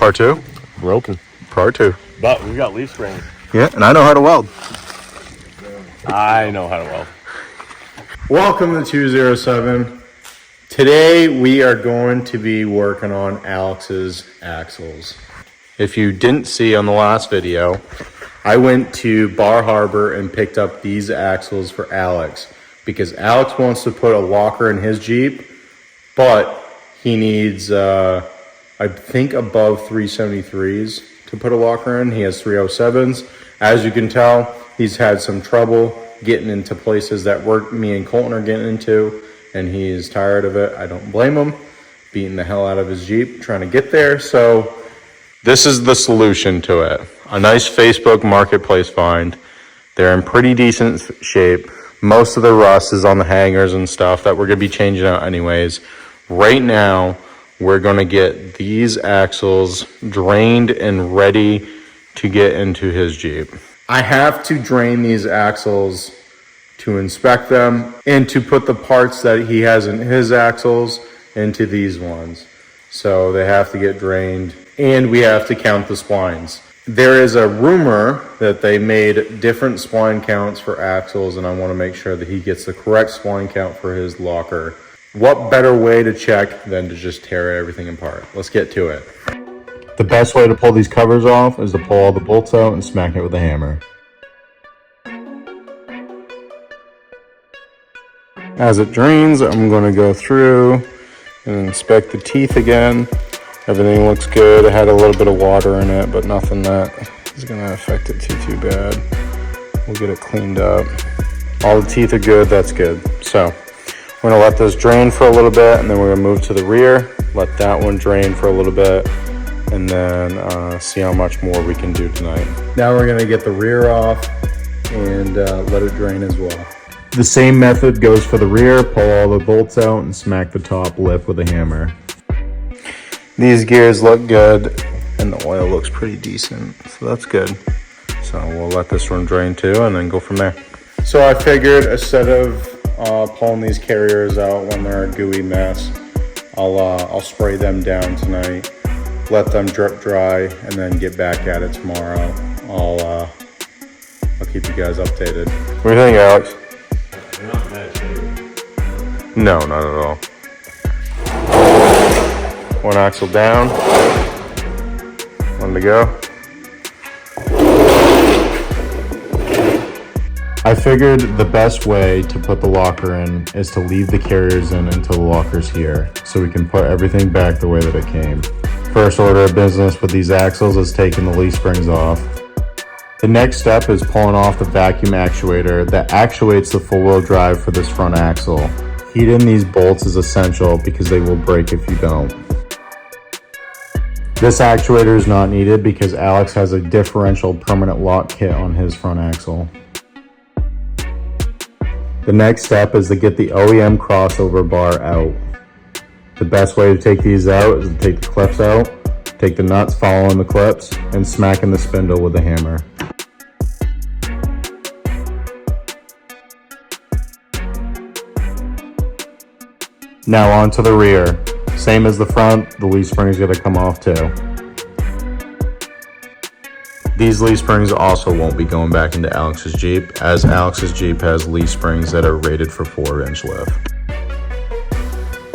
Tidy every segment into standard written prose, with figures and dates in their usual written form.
Part two? Broken. Part two. But we got leaf springs. Yeah, and I know how to weld. I know how to weld. Welcome to 2ZERO7. Today we are going to be working on Alex's axles. If you didn't see on the last video, I went to Bar Harbor and picked up these axles for Alex because Alex wants to put a locker in his Jeep, but he needs, I think, above 373s to put a locker in. He has 307s. As you can tell, he's had some trouble getting into places that me and Colton are getting into, and he's tired of it. I don't blame him. Beating the hell out of his Jeep trying to get there. So this is the solution to it. A nice Facebook marketplace find. They're in pretty decent shape. Most of the rust is on the hangers and stuff that we're going to be changing out anyways. Right now, we're going to get these axles drained and ready to get into his Jeep. I have to drain these axles to inspect them and to put the parts that he has in his axles into these ones. So they have to get drained, and we have to count the splines. There is a rumor that they made different spline counts for axles, and I want to make sure that he gets the correct spline count for his locker. What better way to check than to just tear everything apart? Let's get to it. The best way to pull these covers off is to pull all the bolts out and smack it with a hammer. As it drains, I'm going to go through and inspect the teeth again. Everything looks good. It had a little bit of water in it, but nothing that is going to affect it too bad. We'll get it cleaned up. All the teeth are good. That's good. So we're going to let this drain for a little bit, and then we're going to move to the rear, let that one drain for a little bit, and then see how much more we can do tonight. Now we're going to get the rear off and let it drain as well. The same method goes for the rear. Pull all the bolts out and smack the top lip with a hammer. These gears look good, and the oil looks pretty decent, so that's good. So we'll let this one drain too, and then go from there. So I figured instead of pulling these carriers out when they're a gooey mess, I'll spray them down tonight, let them drip dry, and then get back at it tomorrow. I'll keep you guys updated. What do you think, Alex? They're not in bad shape. No, not at all. One axle down. One to go. I figured the best way to put the locker in is to leave the carriers in until the locker's here, so we can put everything back the way that it came. First order of business with these axles is taking the leaf springs off. The next step is pulling off the vacuum actuator that actuates the four-wheel drive for this front axle. Heating these bolts is essential because they will break if you don't. This actuator is not needed because Alex has a differential permanent lock kit on his front axle. The next step is to get the OEM crossover bar out. The best way to take these out is to take the clips out, take the nuts following the clips, and smack in the spindle with a hammer. Now on to the rear. Same as the front, the leaf spring is going to come off too. These leaf springs also won't be going back into Alex's Jeep, as Alex's Jeep has leaf springs that are rated for 4-inch lift.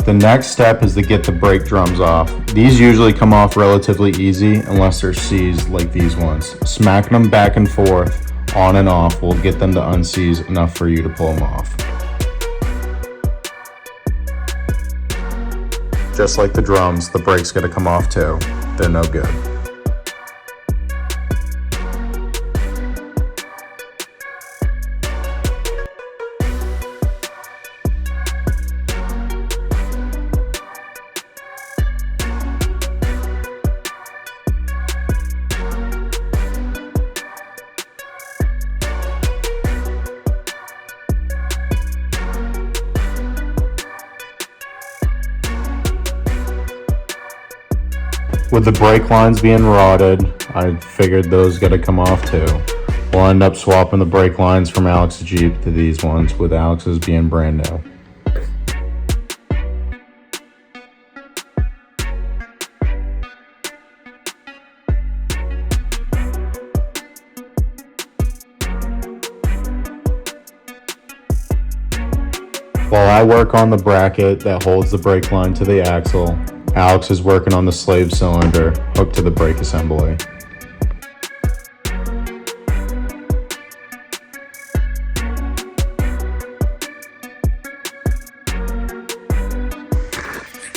The next step is to get the brake drums off. These usually come off relatively easy unless they're seized like these ones. Smacking them back and forth, on and off, will get them to unseize enough for you to pull them off. Just like the drums, the brake's gonna come off too. They're no good. With the brake lines being rotted, I figured those gotta come off too. We'll end up swapping the brake lines from Alex's Jeep to these ones, with Alex's being brand new. While I work on the bracket that holds the brake line to the axle, Alex is working on the slave cylinder hooked to the brake assembly.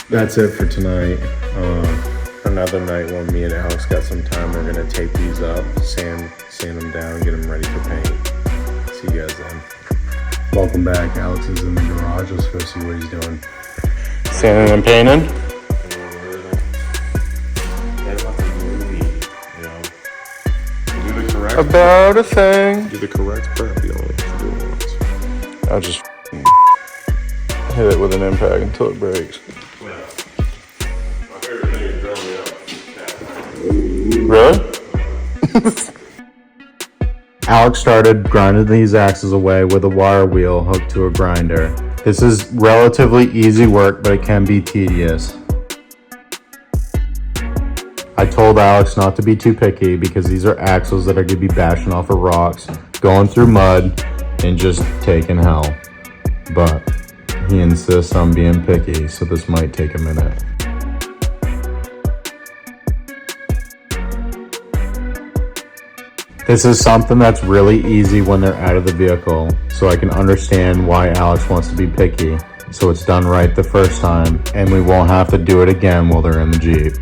That's it for tonight. Another night when me and Alex got some time, we're gonna tape these up, sand them down, get them ready for paint. See you guys then. Welcome back. Alex is in the garage. Let's go see what he's doing. Sanding and painting? About a thing. Do the correct prep, you only have to do it once. I'll just hit it with an impact until it breaks. My favorite thing is drum me up. Really? Alex started grinding these axles away with a wire wheel hooked to a grinder. This is relatively easy work, but it can be tedious. I told Alex not to be too picky because these are axles that are going to be bashing off of rocks, going through mud, and just taking hell. But he insists on being picky, so this might take a minute. This is something that's really easy when they're out of the vehicle, so I can understand why Alex wants to be picky, so it's done right the first time, and we won't have to do it again while they're in the Jeep.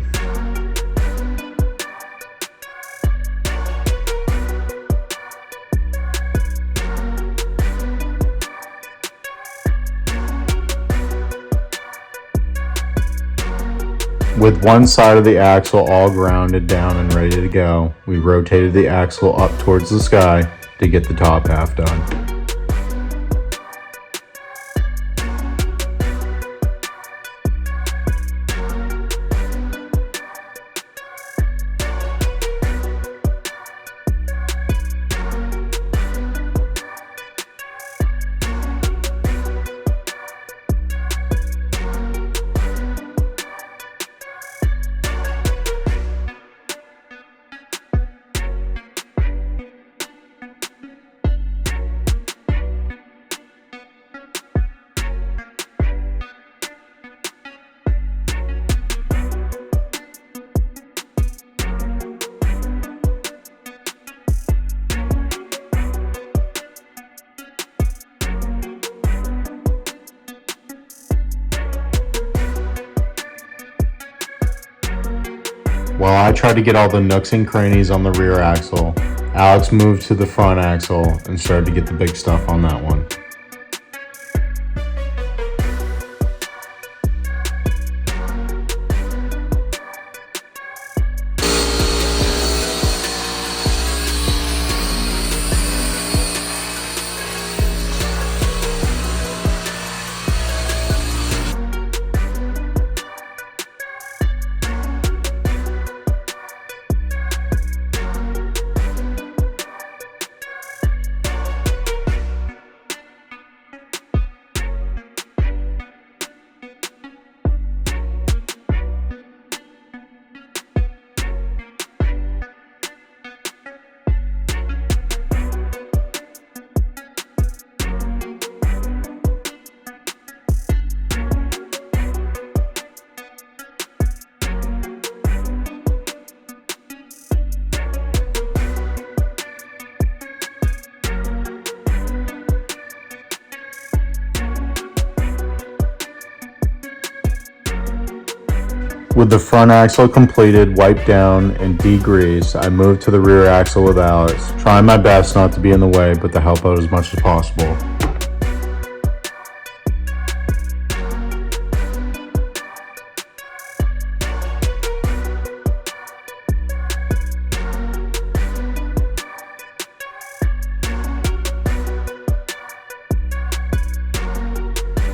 With one side of the axle all grounded down and ready to go, we rotated the axle up towards the sky to get the top half done. While I tried to get all the nooks and crannies on the rear axle, Alex moved to the front axle and started to get the big stuff on that one. With the front axle completed, wiped down, and degreased, I moved to the rear axle with Alex, trying my best not to be in the way, but to help out as much as possible.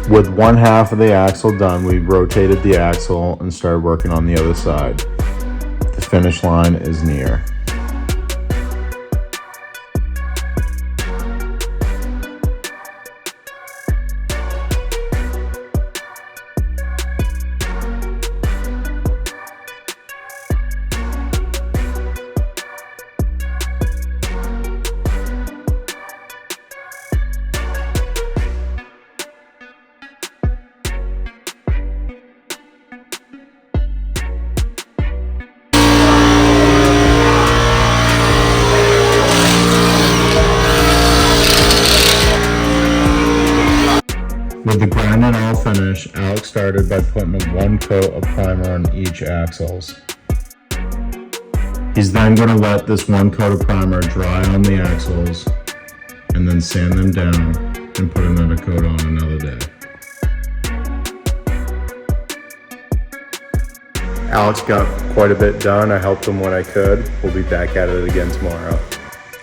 With one half of the axle done, we rotated the axle and started working on the other side. The finish line is near. With the grinding all finished, Alex started by putting one coat of primer on each axles. He's then going to let this one coat of primer dry on the axles and then sand them down and put another coat on another day. Alex got quite a bit done. I helped him when I could. We'll be back at it again tomorrow.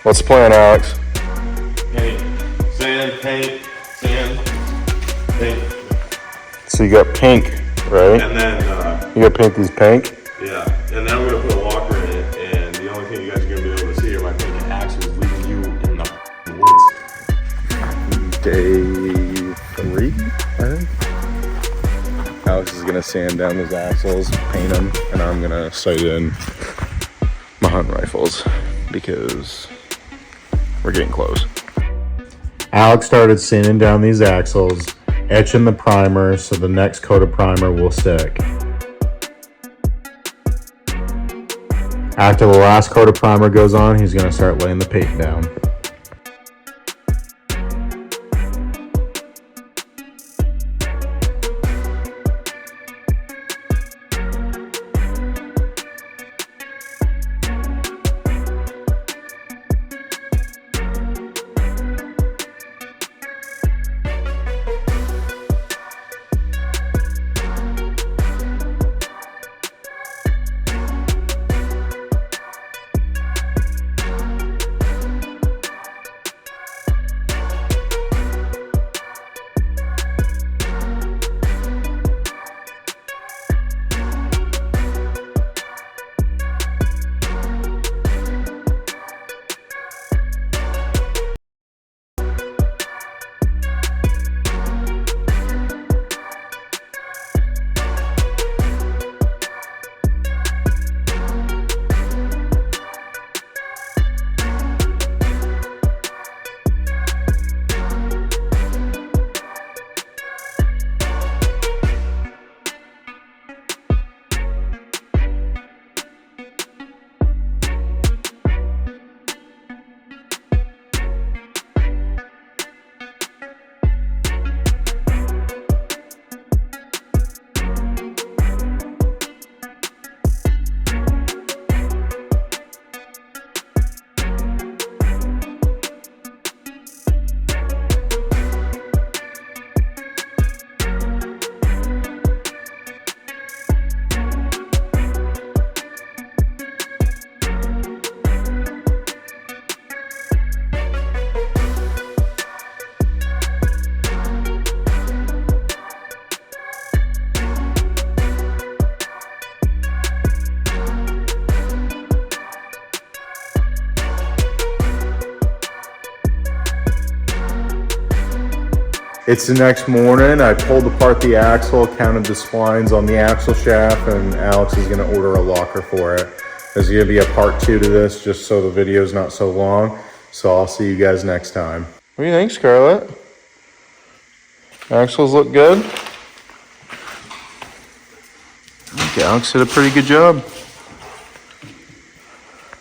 What's the plan, Alex? Paint, sand, paint, sand, paint. So you got pink, right? And then, You got to paint these pink? yeah, and then I'm gonna put a locker in it, and the only thing you guys are gonna be able to see are my pink axles leaving you in the woods. Day 3, I think. Alex is gonna sand down those axles, paint them, and I'm gonna sight in my hunting rifles because we're getting close. Alex started sanding down these axles, etching the primer so the next coat of primer will stick. After the last coat of primer goes on, he's gonna start laying the paint down. It's the next morning. I pulled apart the axle, counted the splines on the axle shaft, and Alex is gonna order a locker for it. There's gonna be a part 2 to this, just so the video's not so long. So I'll see you guys next time. What do you think, Scarlett? Axles look good? I think Alex did a pretty good job.